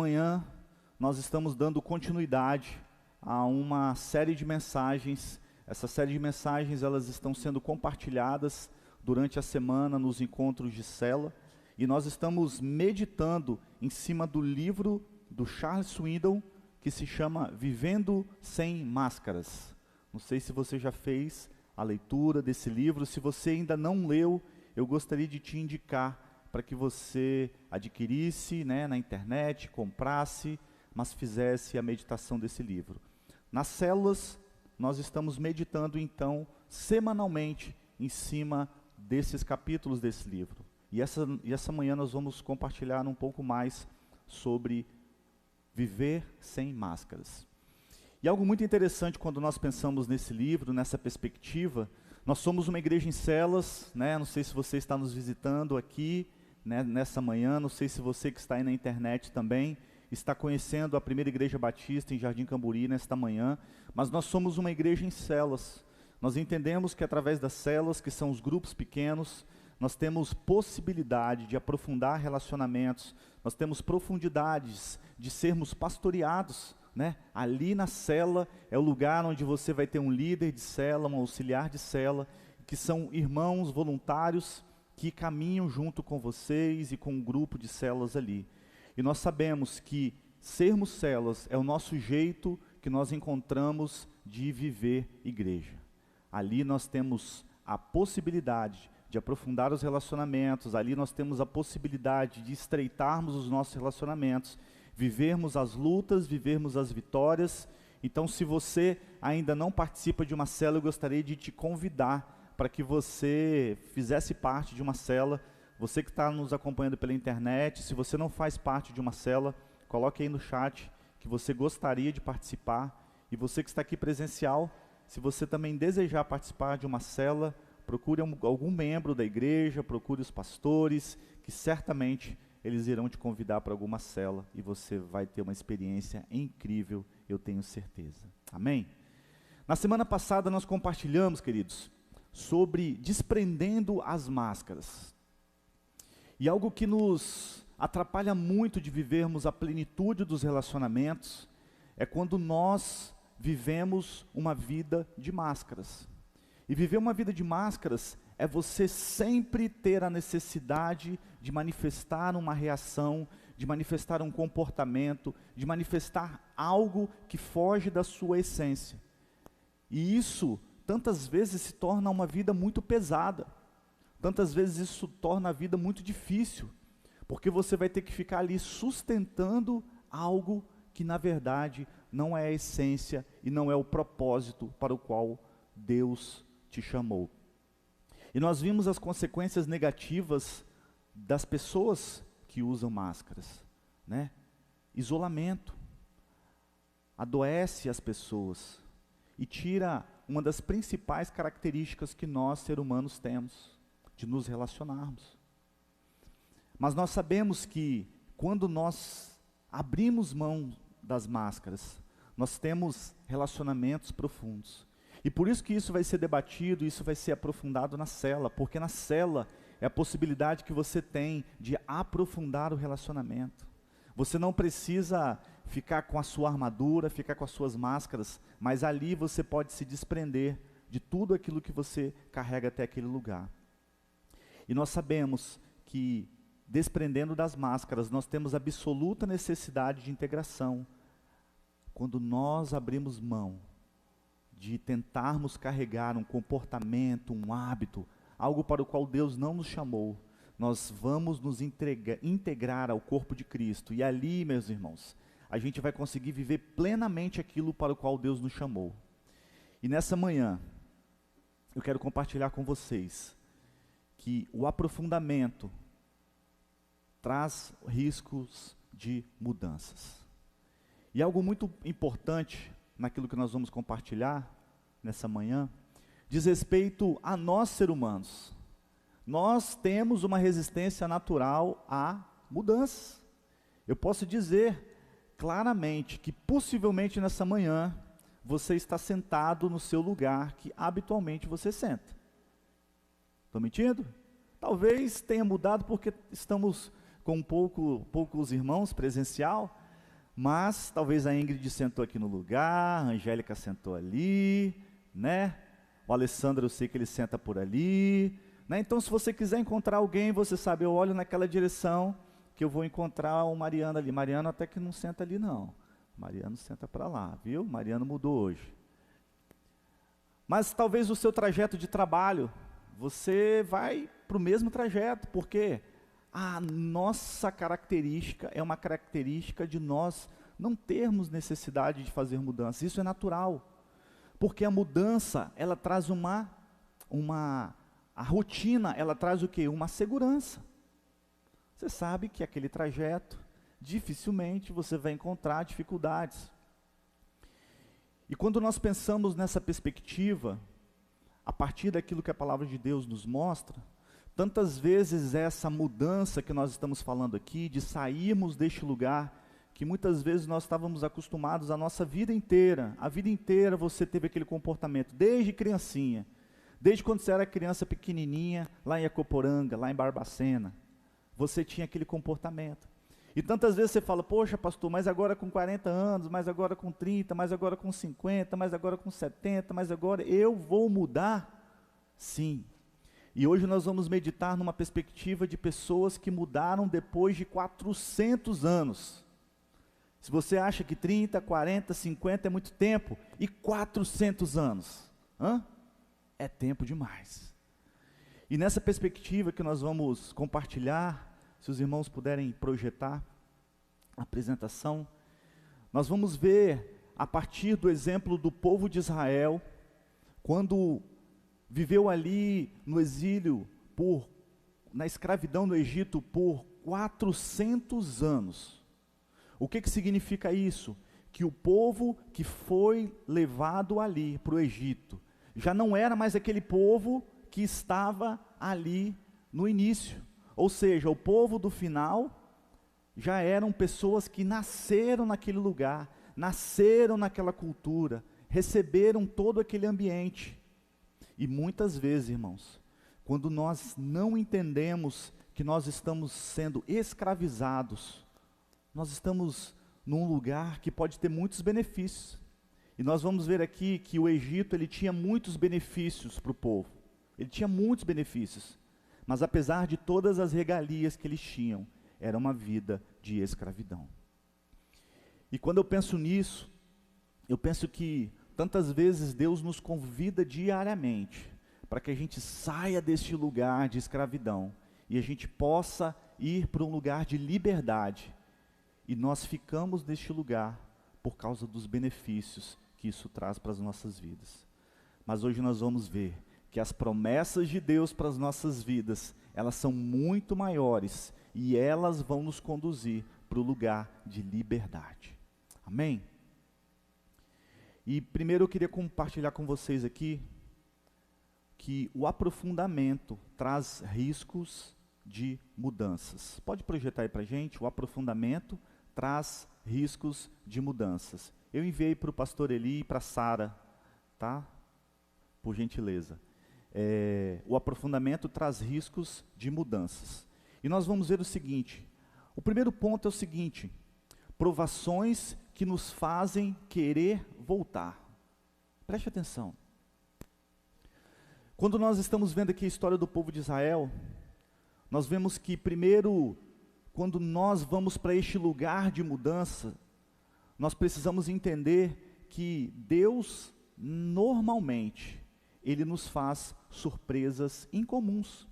Amanhã nós estamos dando continuidade a uma série de mensagens. Essa série de mensagens elas estão sendo compartilhadas durante a semana nos encontros de célula e nós estamos meditando em cima do livro do Charles Swindoll que se chama Vivendo Sem Máscaras. Não sei se você já fez a leitura desse livro. Se você ainda não leu, eu gostaria de te indicar para que você adquirisse, na internet, comprasse, mas fizesse a meditação desse livro. Nas células, nós estamos meditando, então, semanalmente, em cima desses capítulos desse livro. E essa manhã nós vamos compartilhar um pouco mais sobre viver sem máscaras. E algo muito interessante quando nós pensamos nesse livro, nessa perspectiva, nós somos uma igreja em células, não sei se você está nos visitando aqui, nessa manhã, não sei se você que está aí na internet também está conhecendo a primeira igreja batista em Jardim Camburi nesta manhã, mas nós somos uma igreja em células. Nós entendemos que através das células, que são os grupos pequenos, nós temos possibilidade de aprofundar relacionamentos, nós temos profundidades de sermos pastoreados, Ali na célula é o lugar onde você vai ter um líder de célula, um auxiliar de célula, que são irmãos voluntários que caminham junto com vocês e com um grupo de células ali. E nós sabemos que sermos células é o nosso jeito que nós encontramos de viver igreja. Ali nós temos a possibilidade de aprofundar os relacionamentos, ali nós temos a possibilidade de estreitarmos os nossos relacionamentos, vivermos as lutas, vivermos as vitórias. Então, se você ainda não participa de uma célula, eu gostaria de te convidar para que você fizesse parte de uma célula. Você que está nos acompanhando pela internet, se você não faz parte de uma célula, coloque aí no chat que você gostaria de participar. E você que está aqui presencial, se você também desejar participar de uma célula, procure algum membro da igreja, procure os pastores, que certamente eles irão te convidar para alguma célula e você vai ter uma experiência incrível, eu tenho certeza. Amém? Na semana passada nós compartilhamos, queridos, sobre desprendendo as máscaras. E algo que nos atrapalha muito de vivermos a plenitude dos relacionamentos é quando nós vivemos uma vida de máscaras. E viver uma vida de máscaras é você sempre ter a necessidade de manifestar uma reação, de manifestar um comportamento, de manifestar algo que foge da sua essência. E isso tantas vezes se torna uma vida muito pesada, tantas vezes isso torna a vida muito difícil, porque você vai ter que ficar ali sustentando algo que na verdade não é a essência e não é o propósito para o qual Deus te chamou. E nós vimos as consequências negativas das pessoas que usam máscaras, Isolamento, adoece as pessoas e tira uma das principais características que nós, seres humanos, temos, de nos relacionarmos. Mas nós sabemos que, quando nós abrimos mão das máscaras, nós temos relacionamentos profundos. E por isso que isso vai ser debatido, isso vai ser aprofundado na célula, porque na célula é a possibilidade que você tem de aprofundar o relacionamento. Você não precisa ficar com a sua armadura, ficar com as suas máscaras, mas ali você pode se desprender de tudo aquilo que você carrega até aquele lugar. E nós sabemos que, desprendendo das máscaras, nós temos absoluta necessidade de integração. Quando nós abrimos mão de tentarmos carregar um comportamento, um hábito, algo para o qual Deus não nos chamou, nós vamos nos integrar ao corpo de Cristo. E ali, meus irmãos, a gente vai conseguir viver plenamente aquilo para o qual Deus nos chamou. E nessa manhã, eu quero compartilhar com vocês que o aprofundamento traz riscos de mudanças. E algo muito importante naquilo que nós vamos compartilhar nessa manhã, diz respeito a nós, seres humanos. Nós temos uma resistência natural a mudanças. Eu posso dizer claramente que possivelmente nessa manhã você está sentado no seu lugar que habitualmente você senta. Estou mentindo? Talvez tenha mudado porque estamos com poucos irmãos presencial, Mas talvez a Ingrid sentou aqui no lugar, a Angélica sentou ali, né? O Alessandro, eu sei que ele senta por ali, né? Então, se você quiser encontrar alguém, você sabe, eu olho naquela direção que eu vou encontrar o Mariano ali. Mariano até que não senta ali, não. Mariano senta para lá, viu? Mariano mudou hoje. Mas talvez o seu trajeto de trabalho, você vai para o mesmo trajeto, porque a nossa característica é uma característica de nós não termos necessidade de fazer mudanças. Isso é natural, porque a mudança, ela traz a rotina, ela traz o quê? Uma segurança. Você sabe que aquele trajeto, dificilmente você vai encontrar dificuldades. E quando nós pensamos nessa perspectiva, a partir daquilo que a palavra de Deus nos mostra, tantas vezes essa mudança que nós estamos falando aqui, de sairmos deste lugar, que muitas vezes nós estávamos acostumados a nossa vida inteira você teve aquele comportamento, desde criancinha, desde quando você era criança pequenininha, lá em Acoporanga, lá em Barbacena, você tinha aquele comportamento. E tantas vezes você fala, poxa pastor, mas agora com 40 anos, mas agora com 30, mas agora com 50, mas agora com 70, mas agora eu vou mudar? Sim. E hoje nós vamos meditar numa perspectiva de pessoas que mudaram depois de 400 anos. Se você acha que 30, 40, 50 é muito tempo, e 400 anos? É tempo demais. E nessa perspectiva que nós vamos compartilhar, se os irmãos puderem projetar a apresentação, nós vamos ver, a partir do exemplo do povo de Israel, quando viveu ali no exílio, na escravidão no Egito por 400 anos. O que significa isso? Que o povo que foi levado ali para o Egito, já não era mais aquele povo que estava ali no início. Ou seja, o povo do final já eram pessoas que nasceram naquele lugar, nasceram naquela cultura, receberam todo aquele ambiente. E muitas vezes, irmãos, quando nós não entendemos que nós estamos sendo escravizados, nós estamos num lugar que pode ter muitos benefícios. E nós vamos ver aqui que o Egito, ele tinha muitos benefícios para o povo. Ele tinha muitos benefícios. Mas apesar de todas as regalias que eles tinham, era uma vida de escravidão. E quando eu penso nisso, eu penso que tantas vezes Deus nos convida diariamente para que a gente saia deste lugar de escravidão e a gente possa ir para um lugar de liberdade. E nós ficamos neste lugar por causa dos benefícios que isso traz para as nossas vidas. Mas hoje nós vamos ver que as promessas de Deus para as nossas vidas, elas são muito maiores e elas vão nos conduzir para o lugar de liberdade. Amém? E primeiro eu queria compartilhar com vocês aqui que o aprofundamento traz riscos de mudanças. Pode projetar aí para a gente? O aprofundamento traz riscos de mudanças. Eu enviei para o pastor Eli e para a Sara, tá? Por gentileza. O aprofundamento traz riscos de mudanças. E nós vamos ver o seguinte, o primeiro ponto é o seguinte, provações que nos fazem querer voltar. Preste atenção. Quando nós estamos vendo aqui a história do povo de Israel, nós vemos que primeiro, quando nós vamos para este lugar de mudança, nós precisamos entender que Deus, normalmente, Ele nos faz surpresas incomuns.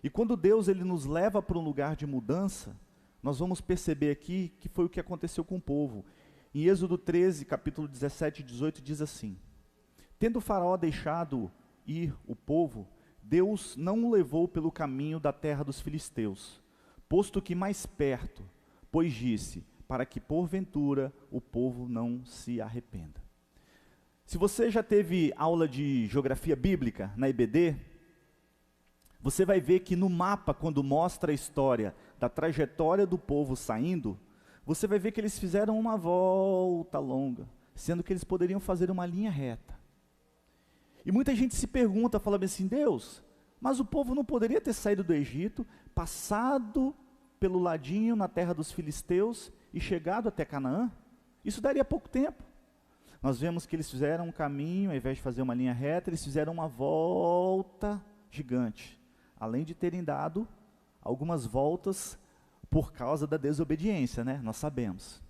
E quando Deus ele nos leva para um lugar de mudança, nós vamos perceber aqui que foi o que aconteceu com o povo. Em Êxodo 13, capítulo 17 e 18, diz assim: Tendo o faraó deixado ir o povo, Deus não o levou pelo caminho da terra dos filisteus, posto que mais perto, pois disse, para que porventura o povo não se arrependa. Se você já teve aula de geografia bíblica na IBD, você vai ver que no mapa, quando mostra a história da trajetória do povo saindo, você vai ver que eles fizeram uma volta longa, sendo que eles poderiam fazer uma linha reta. E muita gente se pergunta, fala assim, Deus, mas o povo não poderia ter saído do Egito, passado pelo ladinho na terra dos filisteus e chegado até Canaã? Isso daria pouco tempo. Nós vemos que eles fizeram um caminho, ao invés de fazer uma linha reta, eles fizeram uma volta gigante. Além de terem dado algumas voltas por causa da desobediência, né? Nós sabemos.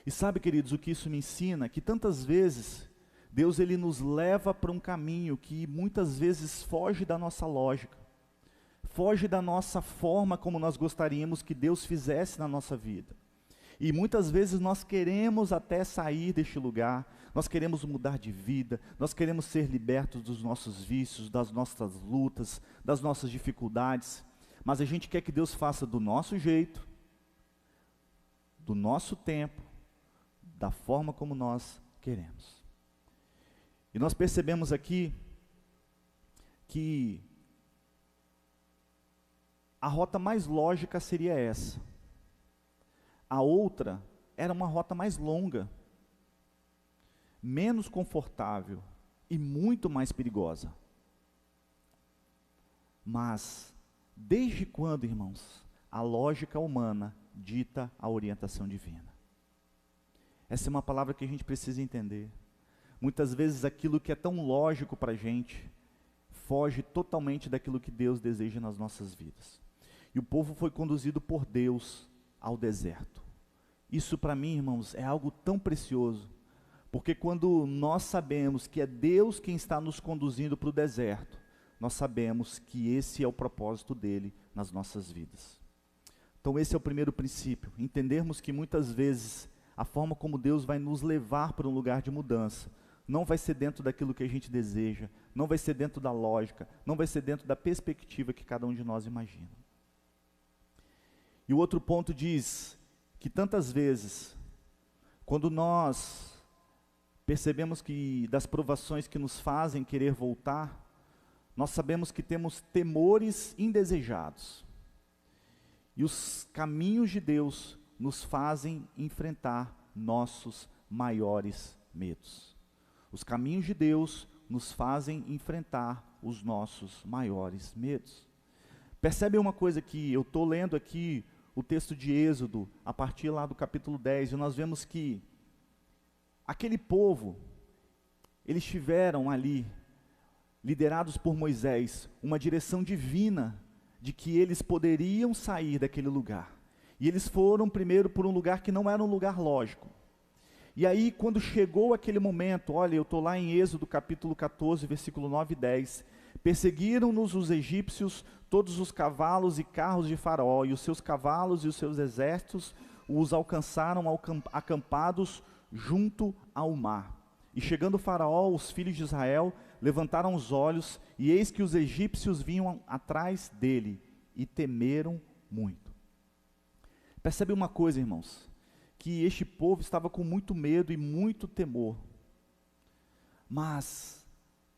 E sabe, queridos, o que isso me ensina? Que tantas vezes Deus ele nos leva para um caminho que muitas vezes foge da nossa lógica, foge da nossa forma como nós gostaríamos que Deus fizesse na nossa vida. E muitas vezes nós queremos até sair deste lugar, nós queremos mudar de vida, nós queremos ser libertos dos nossos vícios, das nossas lutas, das nossas dificuldades, mas a gente quer que Deus faça do nosso jeito, do nosso tempo, da forma como nós queremos. E nós percebemos aqui que a rota mais lógica seria essa. A outra era uma rota mais longa, menos confortável e muito mais perigosa. Mas, desde quando, irmãos, a lógica humana dita a orientação divina? Essa é uma palavra que a gente precisa entender. Muitas vezes aquilo que é tão lógico para a gente, foge totalmente daquilo que Deus deseja nas nossas vidas. E o povo foi conduzido por Deus ao deserto. Isso para mim, irmãos, é algo tão precioso, porque quando nós sabemos que é Deus quem está nos conduzindo para o deserto, nós sabemos que esse é o propósito dele nas nossas vidas. Então esse é o primeiro princípio, entendermos que muitas vezes a forma como Deus vai nos levar para um lugar de mudança, não vai ser dentro daquilo que a gente deseja, não vai ser dentro da lógica, não vai ser dentro da perspectiva que cada um de nós imagina. E o outro ponto diz que tantas vezes, quando nós percebemos que das provações que nos fazem querer voltar, nós sabemos que temos temores indesejados. E os caminhos de Deus nos fazem enfrentar nossos maiores medos. Os caminhos de Deus nos fazem enfrentar os nossos maiores medos. Percebe uma coisa que eu estou lendo aqui, o texto de Êxodo, a partir lá do capítulo 10, e nós vemos que aquele povo, eles tiveram ali, liderados por Moisés, uma direção divina, de que eles poderiam sair daquele lugar. E eles foram primeiro por um lugar que não era um lugar lógico. E aí, quando chegou aquele momento, olha, eu estou lá em Êxodo capítulo 14, versículo 9 e 10, perseguiram-nos os egípcios, todos os cavalos e carros de Faraó, e os seus cavalos e os seus exércitos os alcançaram acampados junto ao mar. E chegando Faraó, os filhos de Israel levantaram os olhos, e eis que os egípcios vinham atrás dele, e temeram muito. Percebe uma coisa, irmãos, que este povo estava com muito medo e muito temor, mas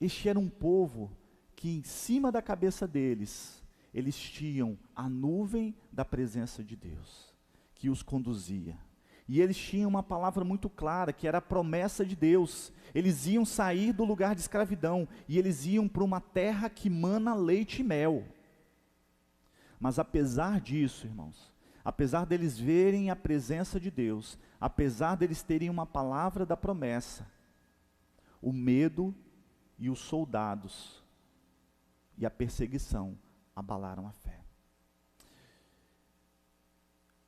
este era um povo que em cima da cabeça deles, eles tinham a nuvem da presença de Deus, que os conduzia. E eles tinham uma palavra muito clara, que era a promessa de Deus. Eles iam sair do lugar de escravidão, e eles iam para uma terra que mana leite e mel. Mas apesar disso, irmãos, apesar deles verem a presença de Deus, apesar deles terem uma palavra da promessa, o medo e os soldados e a perseguição abalaram a fé.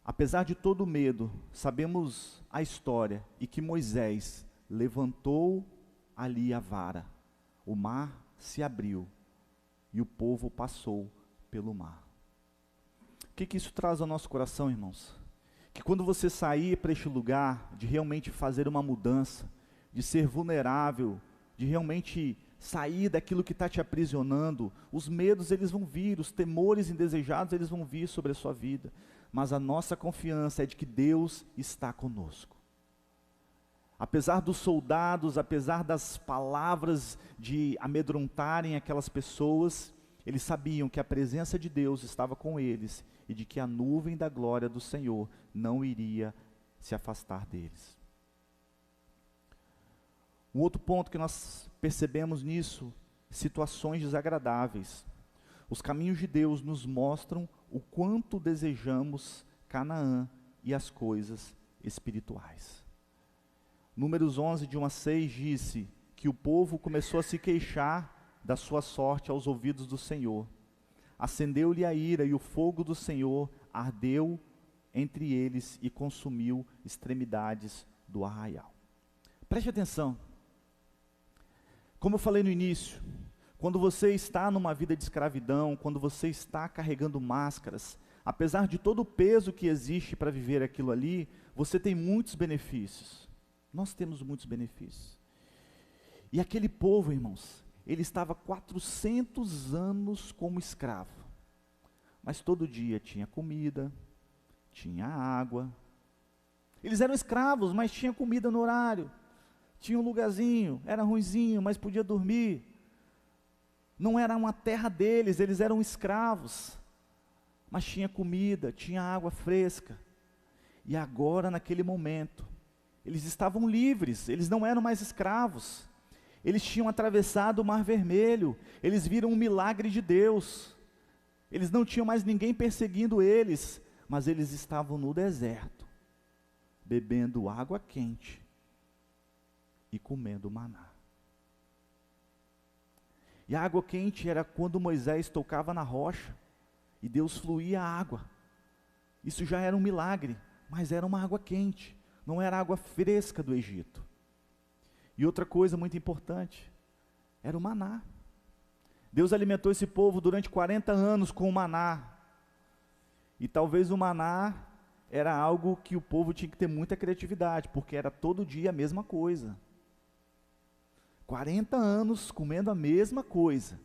Apesar de todo o medo, sabemos a história e que Moisés levantou ali a vara, o mar se abriu e o povo passou pelo mar. O que isso traz ao nosso coração, irmãos? Que quando você sair para este lugar, de realmente fazer uma mudança, de ser vulnerável, de realmente sair daquilo que está te aprisionando, os medos eles vão vir, os temores indesejados eles vão vir sobre a sua vida, mas a nossa confiança é de que Deus está conosco. Apesar dos soldados, apesar das palavras de amedrontarem aquelas pessoas, eles sabiam que a presença de Deus estava com eles, e de que a nuvem da glória do Senhor não iria se afastar deles. Um outro ponto que nós percebemos nisso, situações desagradáveis. Os caminhos de Deus nos mostram o quanto desejamos Canaã e as coisas espirituais. Números 11, de 1 a 6, disse que o povo começou a se queixar da sua sorte aos ouvidos do Senhor. Acendeu-lhe a ira, e o fogo do Senhor ardeu entre eles e consumiu extremidades do arraial. Preste atenção. Como eu falei no início, quando você está numa vida de escravidão, quando você está carregando máscaras, apesar de todo o peso que existe para viver aquilo ali, você tem muitos benefícios. Nós temos muitos benefícios. E aquele povo, irmãos, ele estava 400 anos como escravo. Mas todo dia tinha comida, tinha água. Eles eram escravos, mas tinha comida no horário. Tinha um lugarzinho, era ruinzinho, mas podia dormir. Não era uma terra deles, eles eram escravos. Mas tinha comida, tinha água fresca. E agora, naquele momento, eles estavam livres, eles não eram mais escravos. Eles tinham atravessado o Mar Vermelho, eles viram um milagre de Deus. Eles não tinham mais ninguém perseguindo eles, mas eles estavam no deserto, bebendo água quente e comendo maná. E a água quente era quando Moisés tocava na rocha e Deus fluía a água. Isso já era um milagre, mas era uma água quente, não era água fresca do Egito. E outra coisa muito importante, era o maná. Deus alimentou esse povo durante 40 anos com o maná. E talvez o maná era algo que o povo tinha que ter muita criatividade, porque era todo dia a mesma coisa. 40 anos comendo a mesma coisa.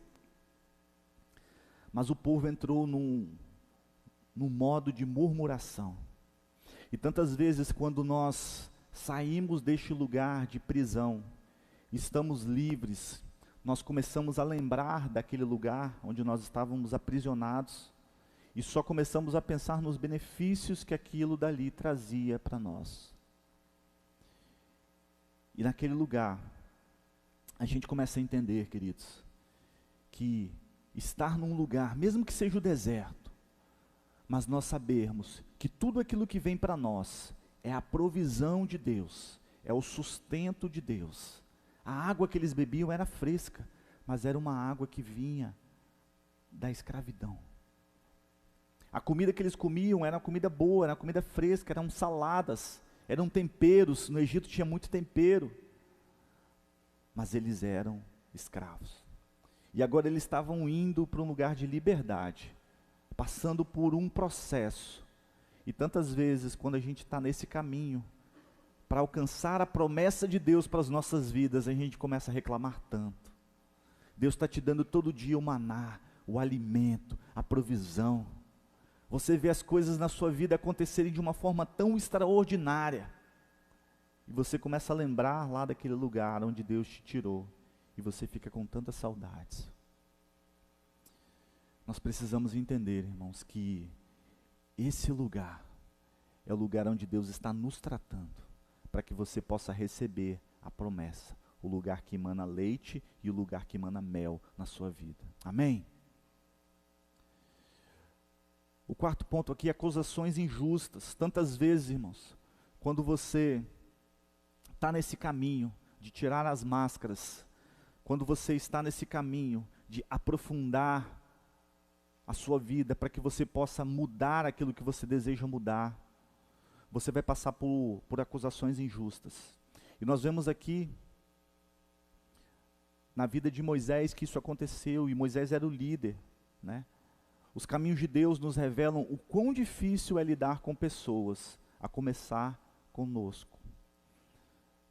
Mas o povo entrou num modo de murmuração. E tantas vezes quando nós saímos deste lugar de prisão, estamos livres, nós começamos a lembrar daquele lugar onde nós estávamos aprisionados, e só começamos a pensar nos benefícios que aquilo dali trazia para nós. E naquele lugar, a gente começa a entender, queridos, que estar num lugar, mesmo que seja o deserto, mas nós sabermos que tudo aquilo que vem para nós é a provisão de Deus, é o sustento de Deus. A água que eles bebiam era fresca, mas era uma água que vinha da escravidão. A comida que eles comiam era uma comida boa, era uma comida fresca, eram saladas, eram temperos. No Egito tinha muito tempero, mas eles eram escravos. E agora eles estavam indo para um lugar de liberdade, passando por um processo. E tantas vezes, quando a gente está nesse caminho, para alcançar a promessa de Deus para as nossas vidas, a gente começa a reclamar tanto. Deus está te dando todo dia o maná, o alimento, a provisão. Você vê as coisas na sua vida acontecerem de uma forma tão extraordinária. E você começa a lembrar lá daquele lugar onde Deus te tirou. E você fica com tantas saudades. Nós precisamos entender, irmãos, que esse lugar é o lugar onde Deus está nos tratando, para que você possa receber a promessa, o lugar que emana leite e o lugar que emana mel na sua vida. Amém? O quarto ponto aqui, acusações injustas. Tantas vezes, irmãos, quando você está nesse caminho de tirar as máscaras, quando você está nesse caminho de aprofundar a sua vida para que você possa mudar aquilo que você deseja mudar, você vai passar por acusações injustas. E nós vemos aqui, na vida de Moisés, que isso aconteceu, e Moisés era o líder, né? Os caminhos de Deus nos revelam o quão difícil é lidar com pessoas, a começar conosco.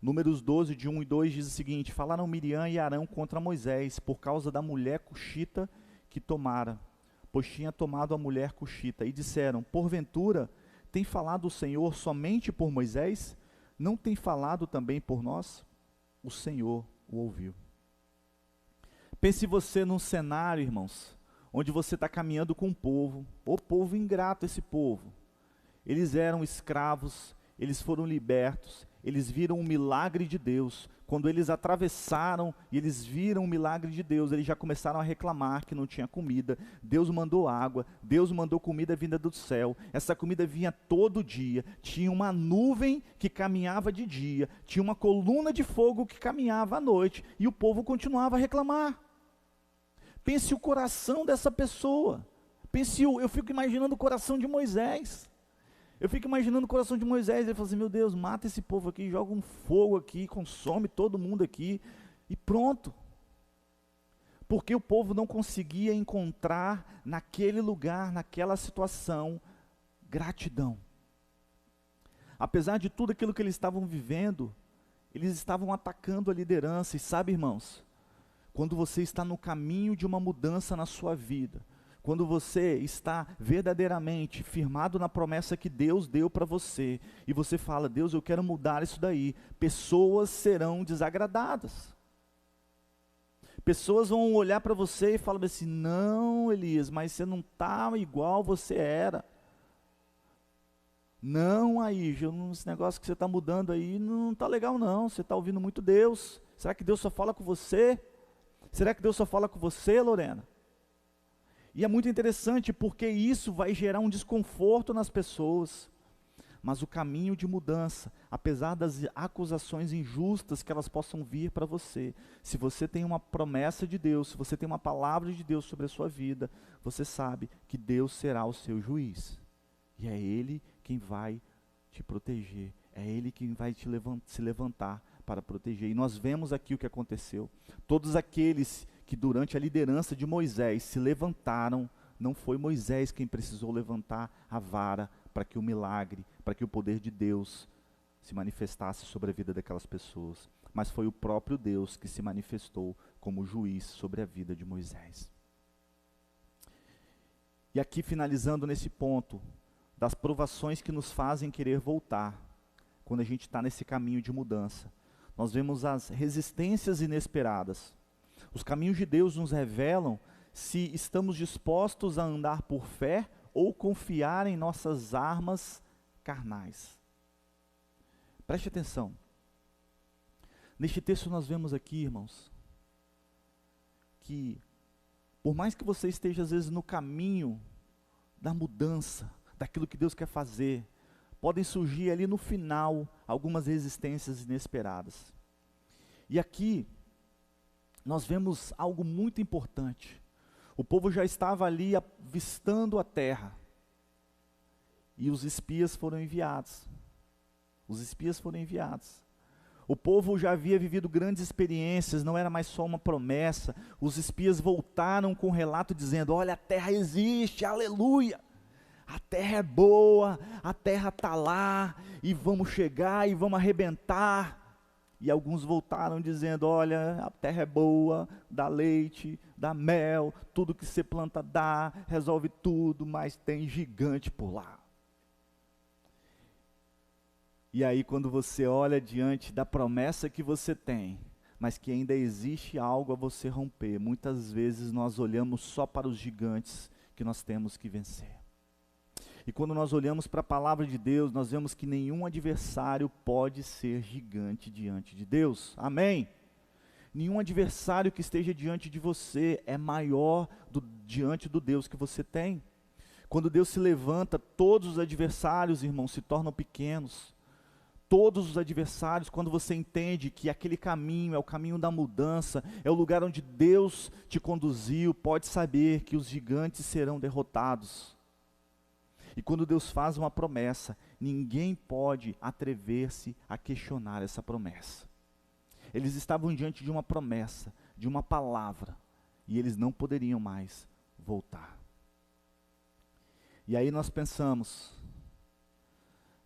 Números 12, de 1 e 2 diz o seguinte: falaram Miriam e Arão contra Moisés, por causa da mulher cuxita que tomara, pois tinha tomado a mulher cuxita, e disseram: porventura, tem falado o Senhor somente por Moisés? Não tem falado também por nós? O Senhor o ouviu. Pense você num cenário, irmãos, onde você está caminhando com um povo, o povo ingrato, esse povo. Eles eram escravos, eles foram libertos, eles viram o milagre de Deus. Quando eles atravessaram e eles viram o milagre de Deus, eles já começaram a reclamar que não tinha comida. Deus mandou água, Deus mandou comida vinda do céu. Essa comida vinha todo dia, tinha uma nuvem que caminhava de dia, tinha uma coluna de fogo que caminhava à noite, e o povo continuava a reclamar. Pense o coração dessa pessoa, eu fico imaginando o coração de Moisés. Eu fico imaginando o coração de Moisés, ele fala assim, meu Deus, mata esse povo aqui, joga um fogo aqui, consome todo mundo aqui, e pronto. Porque o povo não conseguia encontrar naquele lugar, naquela situação, gratidão. Apesar de tudo aquilo que eles estavam vivendo, eles estavam atacando a liderança, e sabe, irmãos, quando você está no caminho de uma mudança na sua vida, quando você está verdadeiramente firmado na promessa que Deus deu para você, e você fala, Deus, eu quero mudar isso daí, pessoas serão desagradadas. Pessoas vão olhar para você e falar assim, não, Elias, mas você não está igual você era. Não, aí, esse negócio que você está mudando aí não está legal não, você está ouvindo muito Deus. Será que Deus só fala com você? Será que Deus só fala com você, Lorena? E é muito interessante porque isso vai gerar um desconforto nas pessoas. Mas o caminho de mudança, apesar das acusações injustas que elas possam vir para você, se você tem uma promessa de Deus, se você tem uma palavra de Deus sobre a sua vida, você sabe que Deus será o seu juiz. E é Ele quem vai te proteger, é Ele quem vai se levantar para proteger. E nós vemos aqui o que aconteceu. Todos aqueles que durante a liderança de Moisés se levantaram, não foi Moisés quem precisou levantar a vara para que o milagre, para que o poder de Deus se manifestasse sobre a vida daquelas pessoas, mas foi o próprio Deus que se manifestou como juiz sobre a vida de Moisés. E aqui finalizando nesse ponto, das provações que nos fazem querer voltar, quando a gente está nesse caminho de mudança, nós vemos as resistências inesperadas. Os caminhos de Deus nos revelam se estamos dispostos a andar por fé ou confiar em nossas armas carnais. Preste atenção. Neste texto nós vemos aqui, irmãos, que por mais que você esteja às vezes no caminho da mudança, daquilo que Deus quer fazer, podem surgir ali no final algumas resistências inesperadas. E aqui nós vemos algo muito importante. O povo já estava ali avistando a terra. E os espias foram enviados. Os espias foram enviados. O povo já havia vivido grandes experiências, não era mais só uma promessa. Os espias voltaram com um relato dizendo, olha, a terra existe, aleluia. A terra é boa, a terra está lá, e vamos chegar e vamos arrebentar. E alguns voltaram dizendo, olha, a terra é boa, dá leite, dá mel, tudo que você planta dá, resolve tudo, mas tem gigante por lá. E aí quando você olha diante da promessa que você tem, mas que ainda existe algo a você romper, muitas vezes nós olhamos só para os gigantes que nós temos que vencer. E quando nós olhamos para a palavra de Deus, nós vemos que nenhum adversário pode ser gigante diante de Deus. Amém? Nenhum adversário que esteja diante de você é maior diante do Deus que você tem. Quando Deus se levanta, todos os adversários, irmãos, se tornam pequenos. Todos os adversários, quando você entende que aquele caminho é o caminho da mudança, é o lugar onde Deus te conduziu, pode saber que os gigantes serão derrotados. E quando Deus faz uma promessa, ninguém pode atrever-se a questionar essa promessa. Eles estavam diante de uma promessa, de uma palavra, e eles não poderiam mais voltar. E aí nós pensamos,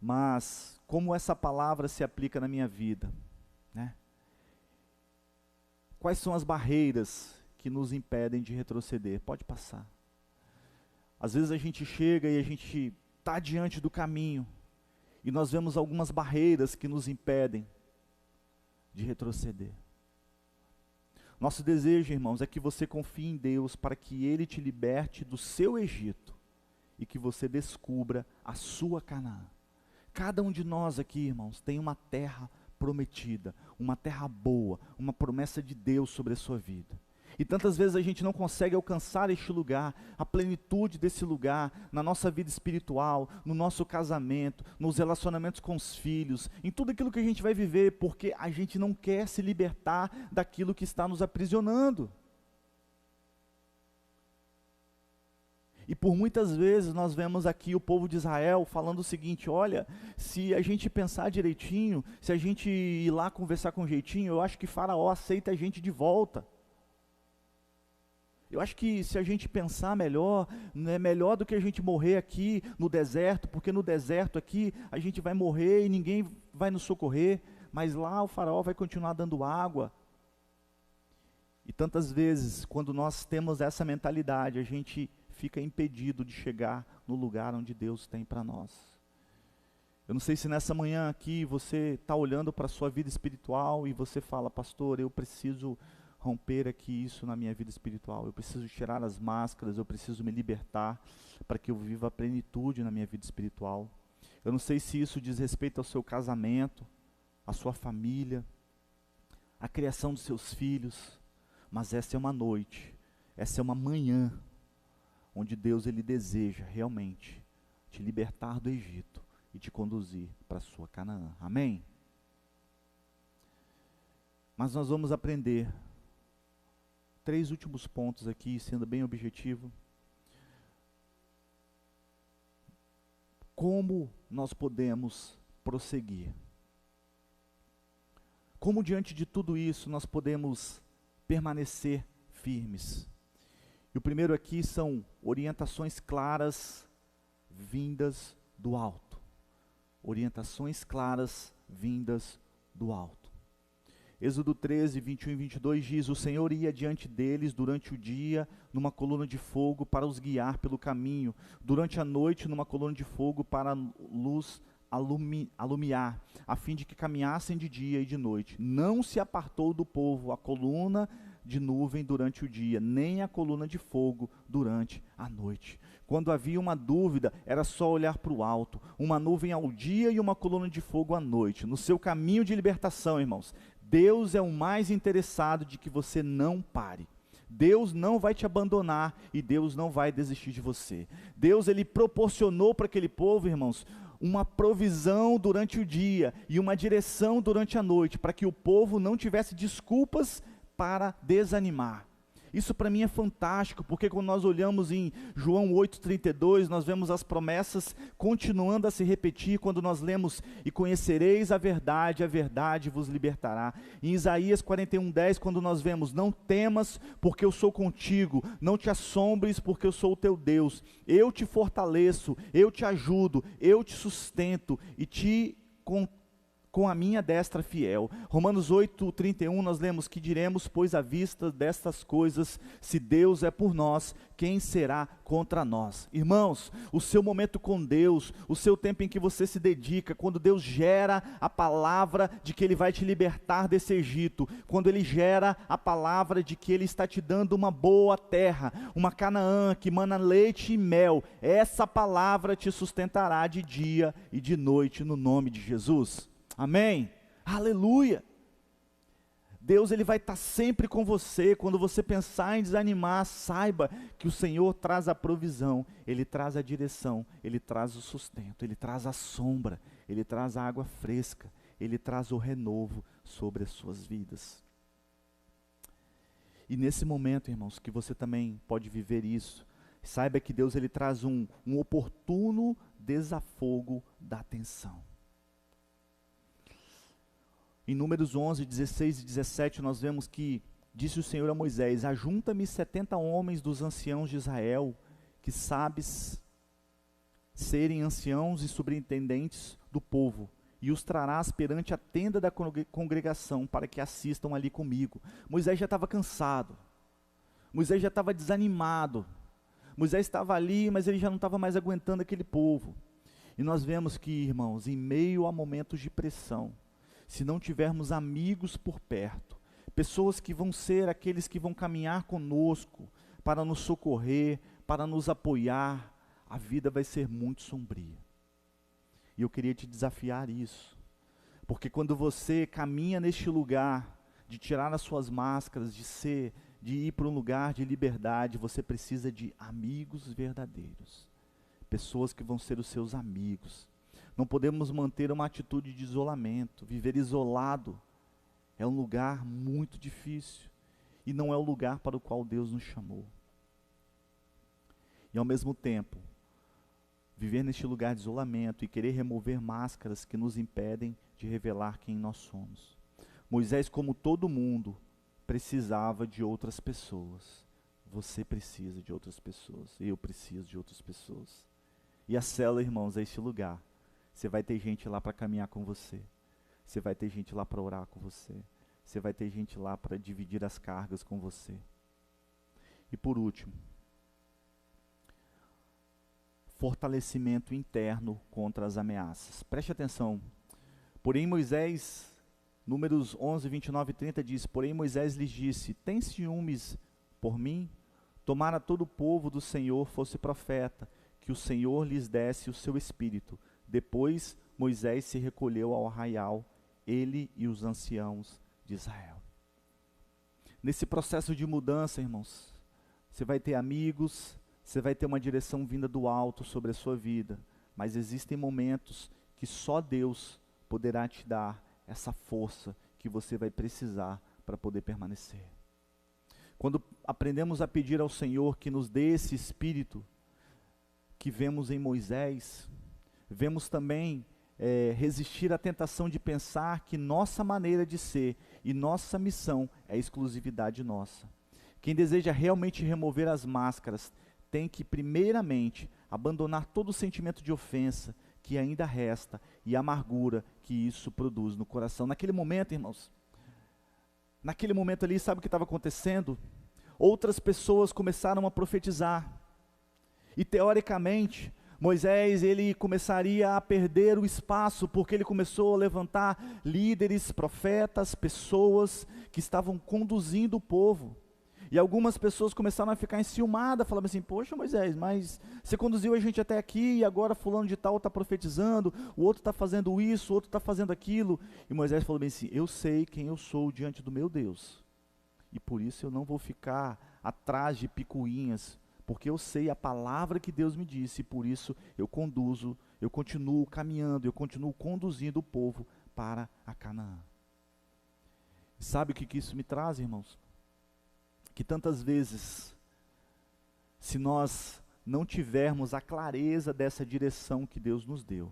mas como essa palavra se aplica na minha vida, né? Quais são as barreiras que nos impedem de retroceder? Pode passar. Às vezes a gente chega e a gente está diante do caminho, e nós vemos algumas barreiras que nos impedem de retroceder. Nosso desejo, irmãos, é que você confie em Deus para que Ele te liberte do seu Egito, e que você descubra a sua Canaã. Cada um de nós aqui, irmãos, tem uma terra prometida, uma terra boa, uma promessa de Deus sobre a sua vida. E tantas vezes a gente não consegue alcançar este lugar, a plenitude desse lugar, na nossa vida espiritual, no nosso casamento, nos relacionamentos com os filhos, em tudo aquilo que a gente vai viver, porque a gente não quer se libertar daquilo que está nos aprisionando. E por muitas vezes nós vemos aqui o povo de Israel falando o seguinte: olha, se a gente pensar direitinho, se a gente ir lá conversar com jeitinho, eu acho que Faraó aceita a gente de volta. Eu acho que se a gente pensar melhor, é melhor do que a gente morrer aqui no deserto, porque no deserto aqui a gente vai morrer e ninguém vai nos socorrer, mas lá o Faraó vai continuar dando água. E tantas vezes, quando nós temos essa mentalidade, a gente fica impedido de chegar no lugar onde Deus tem para nós. Eu não sei se nessa manhã aqui você está olhando para a sua vida espiritual e você fala: pastor, eu preciso romper aqui isso na minha vida espiritual, eu preciso tirar as máscaras, eu preciso me libertar para que eu viva a plenitude na minha vida espiritual. Eu não sei se isso diz respeito ao seu casamento, à sua família, à criação dos seus filhos, mas essa é uma noite, essa é uma manhã, onde Deus ele deseja realmente te libertar do Egito e te conduzir para a sua Canaã. Amém? Mas nós vamos aprender 3 últimos pontos aqui, sendo bem objetivo. Como nós podemos prosseguir? Como diante de tudo isso nós podemos permanecer firmes? E o primeiro aqui são orientações claras vindas do alto. Orientações claras vindas do alto. Êxodo 13, 21 e 22 diz: o Senhor ia diante deles durante o dia numa coluna de fogo para os guiar pelo caminho, durante a noite numa coluna de fogo para luz alumiar, a fim de que caminhassem de dia e de noite. Não se apartou do povo a coluna de nuvem durante o dia, nem a coluna de fogo durante a noite. Quando havia uma dúvida, era só olhar para o alto, uma nuvem ao dia e uma coluna de fogo à noite. No seu caminho de libertação, irmãos, Deus é o mais interessado de que você não pare. Deus não vai te abandonar e Deus não vai desistir de você. Deus, ele proporcionou para aquele povo, irmãos, uma provisão durante o dia e uma direção durante a noite, para que o povo não tivesse desculpas para desanimar. Isso para mim é fantástico, porque quando nós olhamos em João 8,32, nós vemos as promessas continuando a se repetir, quando nós lemos: e conhecereis a verdade vos libertará. Em Isaías 41,10, quando nós vemos: não temas, porque eu sou contigo, não te assombres, porque eu sou o teu Deus, eu te fortaleço, eu te ajudo, eu te sustento e te com a minha destra fiel. Romanos 8,31 nós lemos: que diremos, pois, à vista destas coisas, se Deus é por nós, quem será contra nós? Irmãos, o seu momento com Deus, o seu tempo em que você se dedica, quando Deus gera a palavra de que Ele vai te libertar desse Egito, quando Ele gera a palavra de que Ele está te dando uma boa terra, uma Canaã que mana leite e mel, essa palavra te sustentará de dia e de noite, no nome de Jesus. Amém? Aleluia! Deus, ele vai estar sempre com você. Quando você pensar em desanimar, saiba que o Senhor traz a provisão, Ele traz a direção, Ele traz o sustento, Ele traz a sombra, Ele traz a água fresca, Ele traz o renovo sobre as suas vidas. E nesse momento, irmãos, que você também pode viver isso, saiba que Deus, ele traz um oportuno desafogo da tensão. Em Números 11, 16 e 17, nós vemos que disse o Senhor a Moisés: ajunta-me 70 homens dos anciãos de Israel, que sabes serem anciãos e superintendentes do povo, e os trarás perante a tenda da congregação, para que assistam ali comigo. Moisés já estava cansado, Moisés já estava desanimado, Moisés estava ali, mas ele já não estava mais aguentando aquele povo. E nós vemos que, irmãos, em meio a momentos de pressão, se não tivermos amigos por perto, pessoas que vão ser aqueles que vão caminhar conosco, para nos socorrer, para nos apoiar, a vida vai ser muito sombria. E eu queria te desafiar isso. Porque quando você caminha neste lugar de tirar as suas máscaras, de ir para um lugar de liberdade, você precisa de amigos verdadeiros. Pessoas que vão ser os seus amigos. Não podemos manter uma atitude de isolamento. Viver isolado é um lugar muito difícil. E não é o lugar para o qual Deus nos chamou. E ao mesmo tempo, viver neste lugar de isolamento e querer remover máscaras que nos impedem de revelar quem nós somos. Moisés, como todo mundo, precisava de outras pessoas. Você precisa de outras pessoas. Eu preciso de outras pessoas. E a célula, irmãos, é este lugar. Você vai ter gente lá para caminhar com você. Você vai ter gente lá para orar com você. Você vai ter gente lá para dividir as cargas com você. E por último, fortalecimento interno contra as ameaças. Preste atenção. Porém Moisés, Números 11, 29 e 30 diz: porém Moisés lhes disse: tem ciúmes por mim? Tomara todo o povo do Senhor fosse profeta, que o Senhor lhes desse o seu espírito. Depois Moisés se recolheu ao arraial, ele e os anciãos de Israel. Nesse processo de mudança, irmãos, você vai ter amigos, você vai ter uma direção vinda do alto sobre a sua vida, mas existem momentos que só Deus poderá te dar essa força que você vai precisar para poder permanecer. Quando aprendemos a pedir ao Senhor que nos dê esse espírito que vemos em Moisés, vemos também resistir à tentação de pensar que nossa maneira de ser e nossa missão é exclusividade nossa. Quem deseja realmente remover as máscaras tem que primeiramente abandonar todo o sentimento de ofensa que ainda resta e a amargura que isso produz no coração. Naquele momento, irmãos, naquele momento ali, sabe o que estava acontecendo? Outras pessoas começaram a profetizar. E teoricamente, Moisés, ele começaria a perder o espaço, porque ele começou a levantar líderes, profetas, pessoas que estavam conduzindo o povo. E algumas pessoas começaram a ficar enciumadas, falavam assim: poxa Moisés, mas você conduziu a gente até aqui e agora fulano de tal está profetizando, o outro está fazendo isso, o outro está fazendo aquilo. E Moisés falou bem assim: eu sei quem eu sou diante do meu Deus, e por isso eu não vou ficar atrás de picuinhas, porque eu sei a palavra que Deus me disse, e por isso eu continuo caminhando, eu continuo conduzindo o povo para a Canaã. Sabe o que isso me traz, irmãos? Que tantas vezes, se nós não tivermos a clareza dessa direção que Deus nos deu,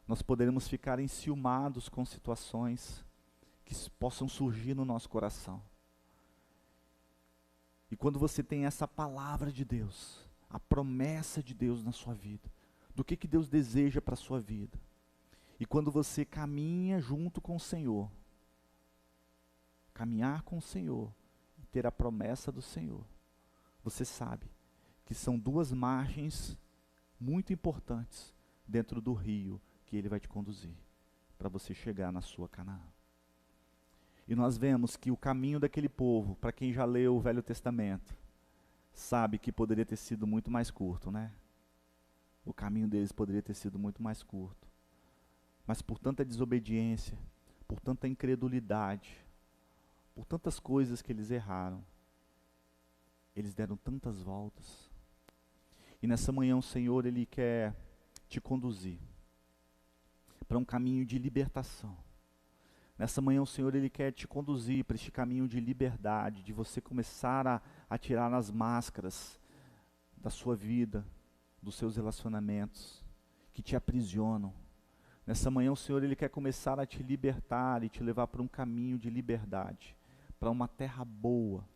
nós poderemos ficar enciumados com situações que possam surgir no nosso coração. E quando você tem essa palavra de Deus, a promessa de Deus na sua vida, do que Deus deseja para a sua vida, e quando você caminha junto com o Senhor, caminhar com o Senhor, ter a promessa do Senhor, você sabe que são duas margens muito importantes dentro do rio que Ele vai te conduzir, para você chegar na sua Canaã. E nós vemos que o caminho daquele povo, para quem já leu o Velho Testamento, sabe que poderia ter sido muito mais curto, né? O caminho deles poderia ter sido muito mais curto. Mas por tanta desobediência, por tanta incredulidade, por tantas coisas que eles erraram, eles deram tantas voltas. E nessa manhã o Senhor, Ele quer te conduzir para um caminho de libertação. Nessa manhã o Senhor, Ele quer te conduzir para este caminho de liberdade, de você começar a tirar as máscaras da sua vida, dos seus relacionamentos, que te aprisionam. Nessa manhã o Senhor, Ele quer começar a te libertar e te levar para um caminho de liberdade, para uma terra boa.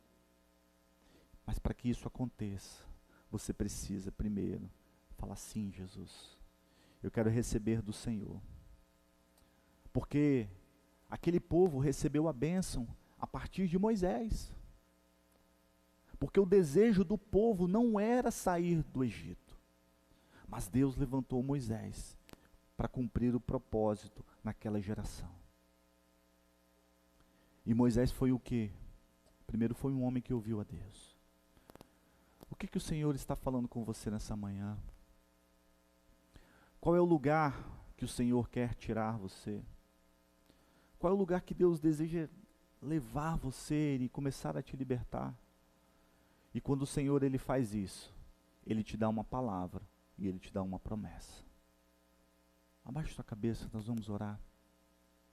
Mas para que isso aconteça, você precisa primeiro falar: sim, Jesus, eu quero receber do Senhor. Porque aquele povo recebeu a bênção a partir de Moisés. Porque o desejo do povo não era sair do Egito, mas Deus levantou Moisés para cumprir o propósito naquela geração. E Moisés foi o quê? Primeiro foi um homem que ouviu a Deus. O que o Senhor está falando com você nessa manhã? Qual é o lugar que o Senhor quer tirar você? Qual é o lugar que Deus deseja levar você e começar a te libertar? E quando o Senhor ele faz isso, Ele te dá uma palavra e Ele te dá uma promessa. Abaixe sua cabeça, nós vamos orar.